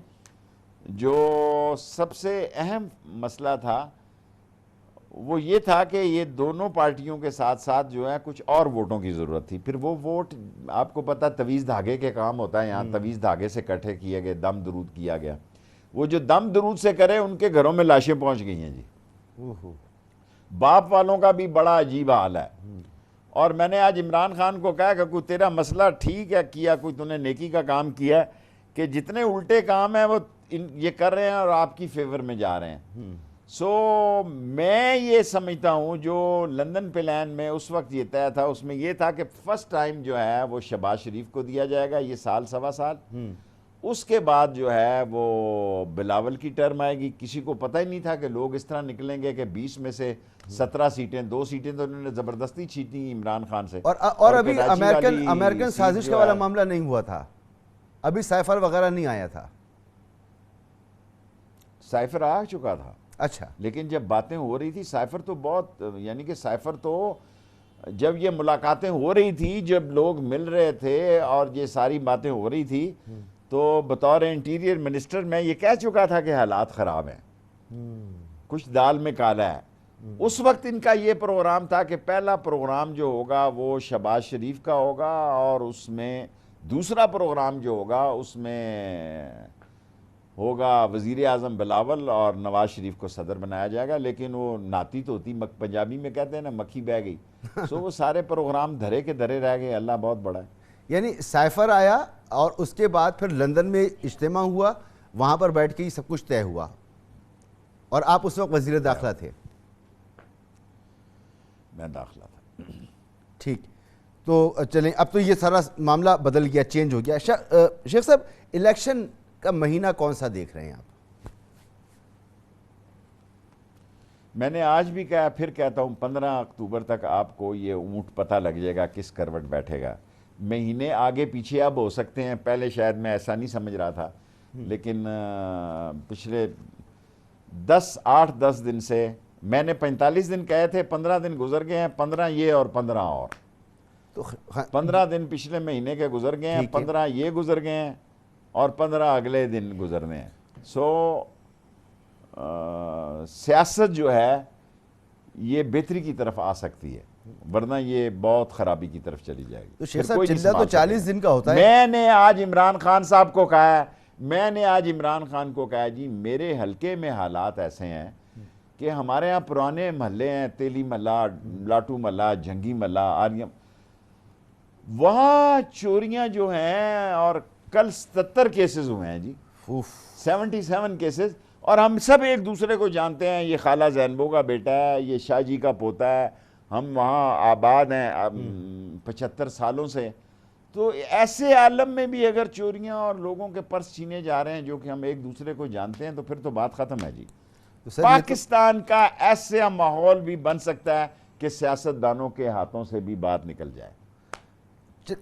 جو سب سے اہم مسئلہ تھا وہ یہ تھا کہ یہ دونوں پارٹیوں کے ساتھ ساتھ جو ہے کچھ اور ووٹوں کی ضرورت تھی. پھر وہ ووٹ آپ کو پتہ تویز دھاگے کے کام ہوتا ہے, یہاں تویز دھاگے سے کٹھے کیے گئے, دم درود کیا گیا. وہ جو دم درود سے کرے ان کے گھروں میں لاشیں پہنچ گئی ہیں جی. باپ والوں کا بھی بڑا عجیب حال ہے. اور میں نے آج عمران خان کو کہا کہ کوئی تیرا مسئلہ ٹھیک ہے کیا, کوئی تو نے نیکی کا کام کیا ہے کہ جتنے الٹے کام ہیں وہ یہ کر رہے ہیں اور آپ کی فیور میں جا رہے ہیں. سو میں یہ سمجھتا ہوں جو لندن پلان میں اس وقت یہ طے تھا, اس میں یہ تھا کہ فرسٹ ٹائم جو ہے وہ شہباز شریف کو دیا جائے گا, یہ سال سوا سال. اس کے بعد جو ہے وہ بلاول کی ٹرم آئے گی. کسی کو پتہ ہی نہیں تھا کہ لوگ اس طرح نکلیں گے کہ 20 میں سے 17 سیٹیں, 2 سیٹیں تو انہوں نے زبردستی چھینی عمران خان سے. اور ابھی امریکن سازش کا والا معاملہ نہیں ہوا تھا, ابھی سائفر وغیرہ نہیں آیا تھا. سائفر آ چکا تھا. اچھا, لیکن جب باتیں ہو رہی تھی سائفر تو بہت, یعنی کہ سائفر تو جب یہ ملاقاتیں ہو رہی تھی, جب لوگ مل رہے تھے اور یہ ساری باتیں ہو رہی تھی, تو بطور انٹیریئر منسٹر میں یہ کہہ چکا تھا کہ حالات خراب ہیں, کچھ دال میں کالا ہے. اس وقت ان کا یہ پروگرام تھا کہ پہلا پروگرام جو ہوگا وہ شہباز شریف کا ہوگا, اور اس میں دوسرا پروگرام جو ہوگا اس میں ہوگا وزیر اعظم بلاول اور نواز شریف کو صدر بنایا جائے گا. لیکن وہ ناتی تو ہوتی, پنجابی میں کہتے ہیں نا, مکھی بہ گئی. سو وہ سارے پروگرام دھرے کے دھرے رہ گئے. اللہ بہت بڑا ہے. یعنی سائفر آیا اور اس کے بعد پھر لندن میں اجتماع ہوا, وہاں پر بیٹھ کے ہی سب کچھ طے ہوا, اور آپ اس وقت وزیر داخلہ تھے. میں داخلہ تھا. ٹھیک, تو چلیں اب تو یہ سارا معاملہ بدل گیا, چینج ہو گیا. شیخ صاحب, الیکشن کا مہینہ کون سا دیکھ رہے ہیں آپ؟ میں نے آج بھی کہا, پھر کہتا ہوں, 15 اکتوبر تک آپ کو یہ اونٹ پتہ لگ جائے گا کس کروٹ بیٹھے گا. مہینے آگے پیچھے اب ہو سکتے ہیں, پہلے شاید میں ایسا نہیں سمجھ رہا تھا, لیکن پچھلے 8-10 دن سے, میں نے 45 دن کہے تھے, 15 دن گزر گئے ہیں, 15 یہ اور 15 اور, تو 15 دن پچھلے مہینے کے گزر گئے ہیں, 15 یہ گزر گئے ہیں, اور 15 اگلے دن گزرنے ہیں. سو سیاست جو ہے یہ بہتری کی طرف آ سکتی ہے, ورنہ یہ بہت خرابی کی طرف چلی جائے گی. تو شیخ صاحب, چلہ تو 40 دن کا ہوتا ہے. میں نے آج عمران خان صاحب کو کہا ہے, جی میرے حلقے میں حالات ایسے ہیں کہ ہمارے ہاں پرانے محلے ہیں, تیلی محلہ, لاٹو محلہ, جنگی محلہ, آریم, وہاں چوریاں جو ہیں, اور کل 77 کیسز ہوئے ہیں جی, 77 کیسز, اور ہم سب ایک دوسرے کو جانتے ہیں. یہ خالہ زینبو کا بیٹا ہے, یہ شاہ جی کا پوتا ہے, ہم وہاں آباد ہیں 75 سالوں سے. تو ایسے عالم میں بھی اگر چوریاں اور لوگوں کے پرس چھینے جا رہے ہیں جو کہ ہم ایک دوسرے کو جانتے ہیں, تو پھر تو بات ختم ہے جی. پاکستان کا ایسا ماحول بھی بن سکتا ہے کہ سیاستدانوں کے ہاتھوں سے بھی بات نکل جائے.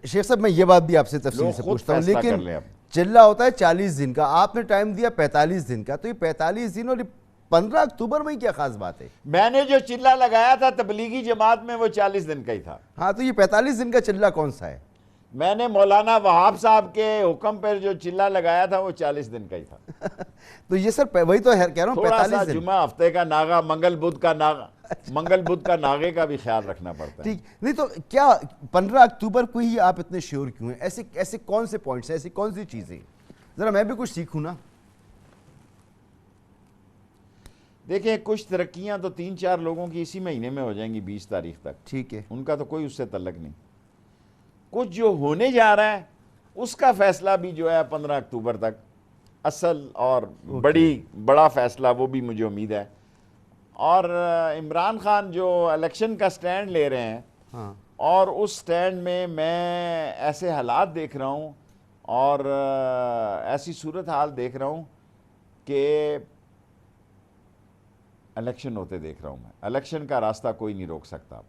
شیخ صاحب, میں یہ بات بھی آپ سے تفصیل سے پوچھتا ہوں, لیکن چلہ ہوتا ہے 40 دن کا, آپ نے ٹائم دیا 45 دن کا, تو یہ 45 دن اور 15 اکتوبر میں ہی کیا خاص بات ہے؟ میں نے جو چلہ لگایا تھا تبلیغی جماعت میں وہ 40 دن کا ہی تھا. ہاں, تو یہ 45 دن کا چلہ کون سا ہے؟ میں نے مولانا وہاب صاحب کے حکم پر جو چلہ لگایا تھا وہ 40 دن کا ہی تھا. تو یہ سر وہی تو کہہ رہا ہوں, 45 دن, جمعہ ہفتے کا ناغا, منگل بدھ کا ناغا, منگل بدھ کا ناغے کا بھی خیال رکھنا پڑتا ہے. ٹھیک نہیں تو کیا 15 اکتوبر کو ہی آپ اتنے شیور کیوں ہیں؟ ایسے کون سے پوائنٹس ہیں، ایسی کون سی چیزیں، ذرا میں بھی کچھ سیکھوں نا. دیکھیں کچھ ترقیاں تو 3-4 لوگوں کی اسی مہینے میں ہو جائیں گی 20 تاریخ تک، ٹھیک ہے، ان کا تو کوئی اس سے تعلق نہیں. کچھ جو ہونے جا رہا ہے اس کا فیصلہ بھی جو ہے 15 اکتوبر تک، اصل اور بڑا فیصلہ وہ بھی مجھے امید ہے. اور عمران خان جو الیکشن کا سٹینڈ لے رہے ہیں، ہاں اور اس سٹینڈ میں ایسے حالات دیکھ رہا ہوں اور ایسی صورتحال دیکھ رہا ہوں کہ الیکشن ہوتے دیکھ رہا ہوں میں. الیکشن کا راستہ کوئی نہیں روک سکتا.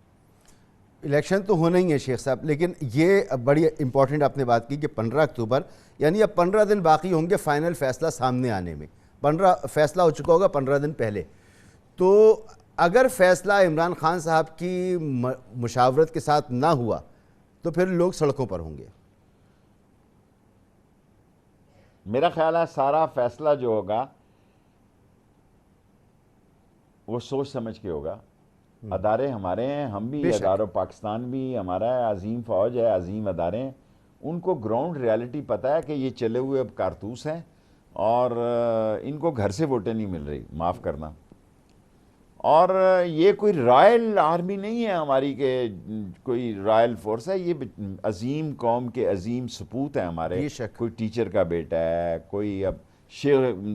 الیکشن تو ہونا ہی ہے شیخ صاحب، لیکن یہ بڑی امپورٹنٹ آپ نے بات کی کہ 15 اکتوبر یعنی اب 15 دن باقی ہوں گے فائنل فیصلہ سامنے آنے میں. 15 فیصلہ ہو چکا ہوگا 15 دن پہلے. تو اگر فیصلہ عمران خان صاحب کی مشاورت کے ساتھ نہ ہوا تو پھر لوگ سڑکوں پر ہوں گے. میرا خیال ہے سارا فیصلہ جو ہوگا وہ سوچ سمجھ کے ہوگا. ادارے ہمارے ہیں، ہم بھی اداروں، پاکستان بھی ہمارا ہے، عظیم فوج ہے، عظیم ادارے ہیں. ان کو گراؤنڈ ریالٹی پتہ ہے کہ یہ چلے ہوئے اب کارتوس ہیں اور ان کو گھر سے ووٹیں نہیں مل رہی، معاف کرنا. اور یہ کوئی رائل آرمی نہیں ہے ہماری کہ کوئی رائل فورس ہے، یہ عظیم قوم کے عظیم سپوت ہیں ہمارے. کوئی ٹیچر کا بیٹا ہے، کوئی اب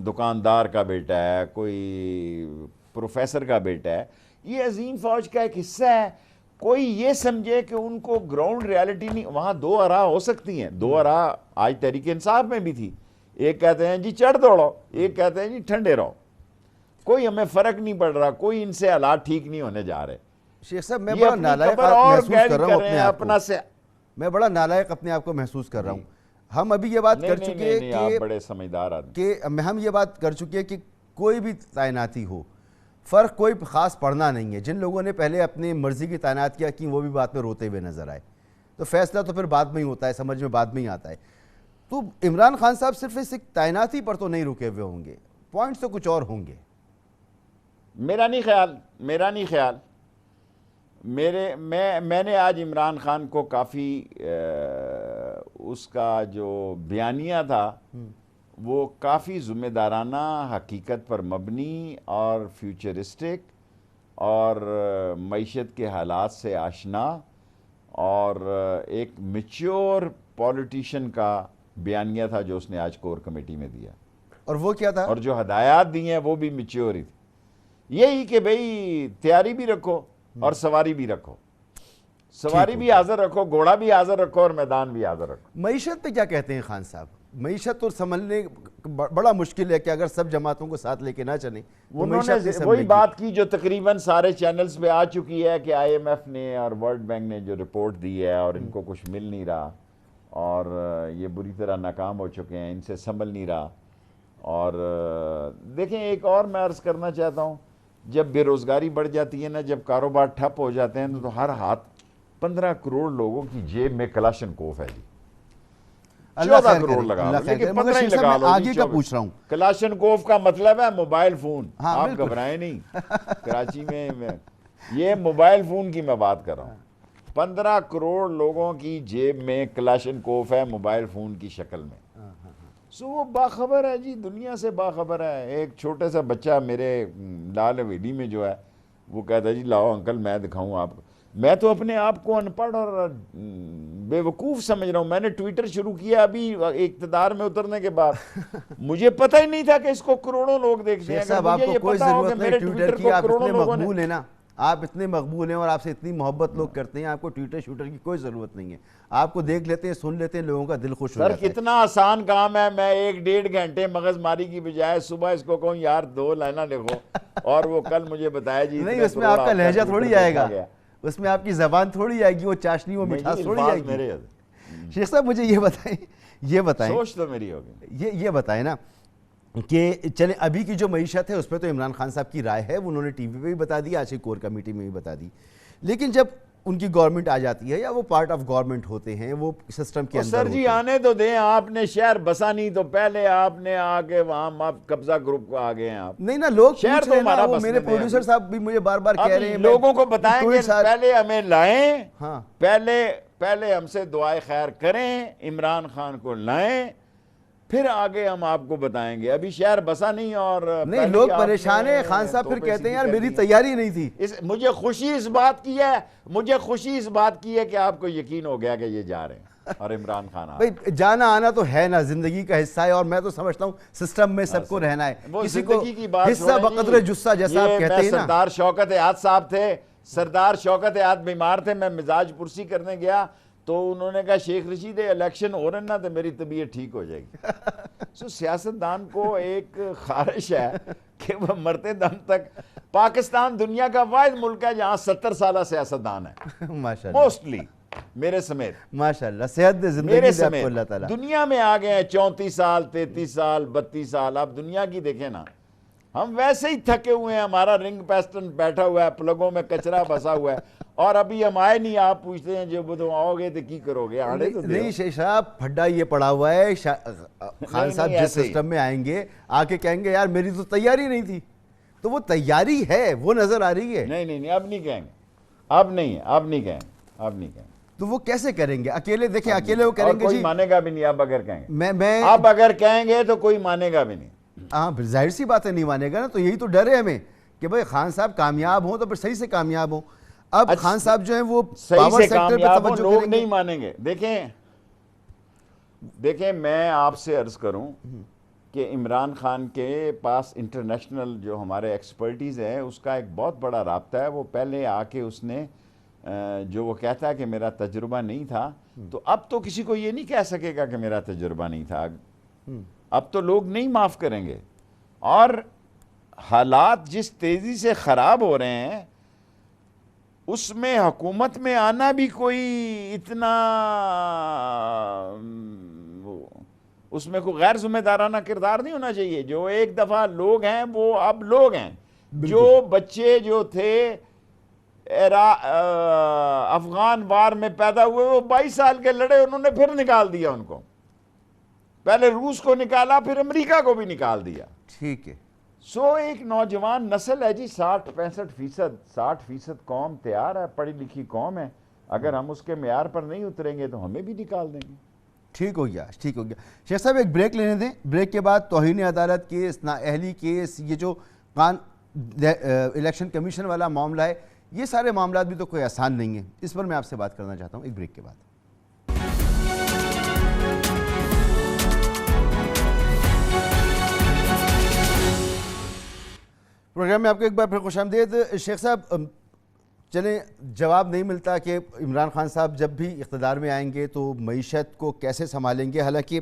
دکاندار کا بیٹا ہے، کوئی پروفیسر کا بیٹا ہے. یہ عظیم فوج کا ایک حصہ ہے. کوئی یہ سمجھے کہ ان کو گراؤنڈ ریالٹی نہیں. وہاں 2 آراء ہو سکتی ہیں، 2 آراء آج تحریک انصاف میں بھی تھی. ایک کہتے ہیں جی چڑھ دوڑو، ایک کہتے ہیں جی ٹھنڈے رہو. کوئی ہمیں فرق نہیں پڑ رہا، کوئی ان سے حالات ٹھیک نہیں ہونے جا رہے. شیخ صاحب میں بڑا نالائق محسوس کر رہا ہوں اپنے آپ کو، میں بڑا نالائق اپنے آپ کو محسوس کر رہا ہوں. ہم ابھی یہ بات کر چکے ہیں کہ بڑے سمجھدار آدمی کہ ہم یہ بات کر چکے ہیں کہ کوئی بھی تعیناتی ہو، فرق کوئی خاص پڑنا نہیں ہے. جن لوگوں نے پہلے اپنی مرضی کی تعینات کیا کی وہ بھی بعد میں روتے ہوئے نظر آئے. تو فیصلہ تو پھر بعد میں ہی ہوتا ہے، سمجھ میں بعد میں ہی آتا ہے. تو عمران خان صاحب صرف اس تعیناتی پر تو نہیں رکے ہوئے ہوں گے، پوائنٹس تو کچھ اور ہوں گے. میرا نہیں خیال. میں نے آج عمران خان کو کافی اس کا جو بیانیہ تھا وہ کافی ذمہ دارانہ، حقیقت پر مبنی اور فیوچرسٹک اور معیشت کے حالات سے آشنا اور ایک میچور پولیٹیشین کا بیانیہ تھا جو اس نے آج کور کمیٹی میں دیا. اور وہ کیا تھا؟ اور جو ہدایات دی ہیں وہ بھی میچور ہی تھی. یہی کہ بھئی تیاری بھی رکھو اور سواری بھی رکھو. سواری بھی حاضر رکھو، گھوڑا بھی حاضر رکھو اور میدان بھی حاضر رکھو. معیشت پہ کیا کہتے ہیں خان صاحب؟ معیشت تو سنبھلنے بڑا مشکل ہے کہ اگر سب جماعتوں کو ساتھ لے کے نہ چلیں. انہوں نے وہی بات کی جو تقریباً سارے چینلز پہ آ چکی ہے کہ آئی ایم ایف نے اور ورلڈ بینک نے جو رپورٹ دی ہے اور ان کو کچھ مل نہیں رہا اور یہ بری طرح ناکام ہو چکے ہیں، ان سے سنبھل نہیں رہا. اور دیکھیں ایک اور میں عرض کرنا چاہتا ہوں، جب بے روزگاری بڑھ جاتی ہے نا، جب کاروبار ٹھپ ہو جاتے ہیں تو ہر ہاتھ 15 کروڑ لوگوں کی جیب میں کلاشن کوف ہے جی. 14 کروڑ لگا لو، لیکن 15 ہی لگا لو. آگے کا پوچھ رہا ہوں، کلاشن کوف کا مطلب ہے موبائل فون. آپ گھبرائیں نہیں، کراچی میں یہ موبائل فون کی میں بات کر رہا ہوں. 15 کروڑ لوگوں کی جیب میں کلاشن کوف ہے موبائل فون کی شکل میں. سو وہ باخبر ہے جی، دنیا سے باخبر ہے. ایک چھوٹے سا بچہ میرے لال حویلی میں جو ہے وہ کہتا ہے جی لاؤ انکل میں دکھاؤں آپ کو. میں تو اپنے آپ کو ان پڑھ اور بے وقوف سمجھ رہا ہوں. میں نے ٹویٹر شروع کیا ابھی اقتدار میں اترنے کے بعد. مجھے پتہ ہی نہیں تھا کہ اس کو کروڑوں لوگ دیکھتے ہیں. صاحب آپ کو کوئی ضرورت نہیں ٹویٹر کی، آپ اتنے مقبول ہیں نا، آپ اتنے مقبول ہیں اور آپ سے اتنی محبت لوگ کرتے ہیں، آپ کو ٹویٹر شوٹر کی کوئی ضرورت نہیں ہے. آپ کو دیکھ لیتے ہیں، سن لیتے ہیں، لوگوں کا دل خوش ہو جاتا ہے. سر کتنا آسان کام ہے. میں 1-1.5 گھنٹے مغز ماری کی بجائے صبح اس کو کہوں یار 2 لائنہ لکھو اور وہ کل مجھے بتایا جی نہیں، اس میں آپ کا لہجہ تھوڑی آئے گا، اس میں آپ کی زبان تھوڑی آئے گی، وہ چاشنی وہ مٹھاس تھوڑی آئے گی. شیخ صاحب مجھے یہ بتائیں سوچ تو میری ہوگی. یہ بتائیں نا کہ چلیں ابھی کی جو معیشت ہے اس پہ تو عمران خان صاحب کی رائے ہے، انہوں نے ٹی وی پہ بھی بتا دی، آج کی کور کمیٹی میں بھی بتا دی. لیکن جب ان کی گورنمنٹ آ جاتی ہے یا وہ پارٹ آف گورنمنٹ ہوتے ہیں, وہ سسٹم کے اندر سر جی آنے تو دیں, آپ نے شہر بسا نہیں تو پہلے آپ نے آگے وہاں آپ قبضہ گروپ کو آگے ہیں آپ. نہیں نا, لوگ شہر پوچھ رہے ہیں نا, ہمارا وہ بسنے میرے میں پروڈیوسر صاحب بھی مجھے بار بار کہہ رہے ہیں, لوگوں کو بتائیں گے پہلے ہمیں لائیں, ہاں پہلے ہم سے دعائے خیر کریں, عمران خان کو لائیں, پھر آگے ہم آپ کو بتائیں گے. ابھی شہر بسا نہیں اور نہیں, لوگ پریشان ہیں. خان صاحب پھر کہتے ہیں یار میری تیاری نہیں تھی. مجھے خوشی اس بات کی ہے کہ آپ کو یقین ہو گیا کہ یہ جا رہے ہیں اور عمران خان بھئی جانا آنا تو ہے نا, زندگی کا حصہ ہے, اور میں تو سمجھتا ہوں سسٹم میں سب کو رہنا ہے. کسی کو حصہ بقدر جثہ جیسا آپ کہتے ہیں نا. سردار شوکت احد صاحب تھے, سردار شوکت احد بیمار تھے, میں مزاج پرسی کرنے گیا تو انہوں نے کہا شیخ رشید الیکشن ہو رہے نا تو میری طبیعت ٹھیک ہو جائے گی. سیاستدان کو ایک خواہش ہے کہ وہ مرتے دم تک, پاکستان دنیا کا واحد ملک ہے جہاں 70 سالہ سیاستدان ہے ماشاءاللہ, موسٹلی, میرے سمیت, ماشاءاللہ صحت دے زندگی دے آپ کو اللہ تعالیٰ. دنیا میں آ گئے ہیں 34 سال 33 سال 32 سال. آپ دنیا کی دیکھیں نا, ہم ویسے ہی تھکے ہوئے ہیں, ہمارا رنگ پیسٹن بیٹھا ہوا ہے, پلگوں میں کچرا بسا ہوا ہے, اور ابھی ہم آئے نہیں. آپ پوچھتے ہیں جب تو آؤ گے تو کی کرو گے, آنے تو نہیں شیخ صاحب, پھڈا یہ پڑا ہوا ہے. خان صاحب جس سسٹم میں آئیں گے آ کے کہیں گے یار میری تو تیاری نہیں تھی, تو وہ تیاری ہے, وہ نظر آ رہی ہے. نہیں اب نہیں کہیں گے, اب نہیں کہیں گے. تو وہ کیسے کریں گے اکیلے؟ دیکھیں اکیلے وہ کریں گے, کوئی مانے گا بھی نہیں. اب اگر کہیں گے, میں اب اگر کہیں گے تو کوئی مانے گا بھی نہیں. ہاں ظاہر سی بات ہے, نہیں مانے گا نا. تو یہی تو ڈر ہے ہمیں کہ بھئی خان صاحب کامیاب ہوں تو پھر صحیح سے کامیاب ہوں. اب خان صاحب جو ہیں وہ صحیح سے کامیاب ہوں, لوگ نہیں مانیں گے. دیکھیں میں آپ سے عرض کروں کہ عمران خان کے پاس انٹرنیشنل جو ہمارے ایکسپرٹیز ہے اس کا ایک بہت بڑا رابطہ ہے. وہ پہلے آ کے اس نے جو وہ کہتا ہے کہ میرا تجربہ نہیں تھا, تو اب تو کسی کو یہ نہیں کہہ سکے گا کہ میرا تجربہ نہیں تھا. اب تو لوگ نہیں معاف کریں گے, اور حالات جس تیزی سے خراب ہو رہے ہیں اس میں حکومت میں آنا بھی کوئی اتنا, اس میں کوئی غیر ذمہ دارانہ کردار نہیں ہونا چاہیے. جو ایک دفعہ لوگ ہیں وہ اب لوگ ہیں. جو بچے جو تھے افغان وار میں پیدا ہوئے, وہ 22 سال کے لڑے, انہوں نے پھر نکال دیا ان کو. پہلے روس کو نکالا, پھر امریکہ کو بھی نکال دیا. ٹھیک ہے. ایک نوجوان نسل ہے جی, 60-65% قوم تیار ہے, پڑھی لکھی قوم ہے. اگر ہم اس کے معیار پر نہیں اتریں گے تو ہمیں بھی نکال دیں گے. ٹھیک ہو گیا. شیخ صاحب ایک بریک لینے دیں, بریک کے بعد توہین عدالت کیس, نااہلی کیس, یہ جو الیکشن کمیشن والا معاملہ ہے, یہ سارے معاملات بھی تو کوئی آسان نہیں ہیں. اس پر میں آپ سے بات کرنا چاہتا ہوں ایک بریک کے بعد. پروگرام میں آپ کو ایک بار پھر خوش آمدید. شیخ صاحب چلیں, جواب نہیں ملتا کہ عمران خان صاحب جب بھی اقتدار میں آئیں گے تو معیشت کو کیسے سنبھالیں گے. حالانکہ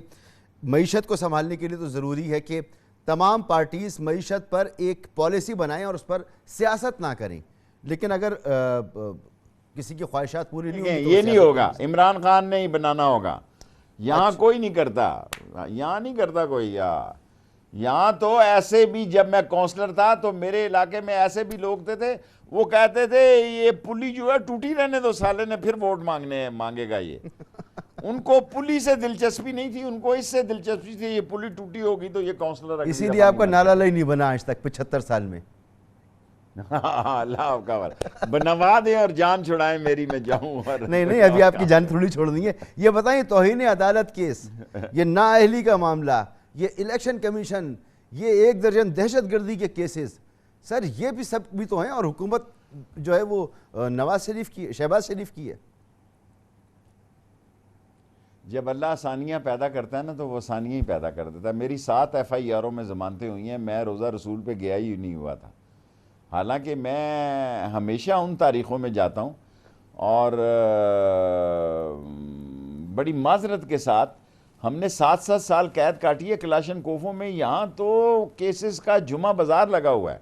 معیشت کو سنبھالنے کے لیے تو ضروری ہے کہ تمام پارٹیز معیشت پر ایک پالیسی بنائیں اور اس پر سیاست نہ کریں. لیکن اگر کسی کی خواہشات پوری نہیں ہوگی, یہ نہیں ہوگا. عمران خان نے ہی بنانا ہوگا. یہاں کوئی نہیں کرتا, یہاں نہیں کرتا کوئی. یہاں تو ایسے بھی, جب میں کونسلر تھا تو میرے علاقے میں ایسے بھی لوگ تھے, وہ کہتے تھے یہ پلی جو ہے ٹوٹی رہنے دو, سالے نے پھر ووٹ مانگے گا یہ. ان کو پلی سے دلچسپی نہیں تھی, ان کو اس سے دلچسپی تھی یہ پلی ٹوٹی ہوگی تو یہ کونسلر. اسی لیے آپ کا نالا لئی نہیں بنا آج تک 75 سال میں. اللہ آپ کا بنوا دیں اور جان چھڑائیں میری, میں جاؤں. نہیں ابھی آپ کی جان تھوڑی چھوڑنی ہے. یہ بتائیں توہین عدالت کیس, یہ نااہلی کا معاملہ, یہ الیکشن کمیشن, یہ 1 درجن دہشت گردی کے کیسز, سر یہ بھی سب بھی تو ہیں, اور حکومت جو ہے وہ شہباز شریف کی ہے. جب اللہ آسانیاں پیدا کرتا ہے نا تو وہ آسانیاں ہی پیدا کر دیتا ہے. میری 7 FIRوں میں ضمانتیں ہوئی ہیں, میں روزہ رسول پہ گیا ہی نہیں ہوا تھا. حالانکہ میں ہمیشہ ان تاریخوں میں جاتا ہوں, اور بڑی معذرت کے ساتھ ہم نے 7 سال قید کاٹی ہے کلاشن کوفوں میں. یہاں تو کیسز کا جمعہ بازار لگا ہوا ہے.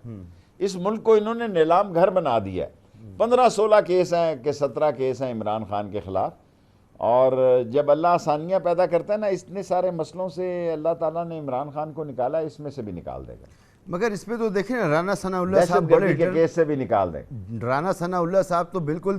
اس ملک کو انہوں نے نیلام گھر بنا دیا ہے. 15-16 کیس ہیں کہ 17 کیس ہیں عمران خان کے خلاف. اور جب اللہ آسانیاں پیدا کرتا ہے نا, اتنے سارے مسئلوں سے اللہ تعالیٰ نے عمران خان کو نکالا, اس میں سے بھی نکال دے گا. مگر اس پہ تو دیکھیں رانا ثناء اللہ صاحب بڑے کیس سے بھی نکال دیں. رانا ثناء اللہ صاحب تو بالکل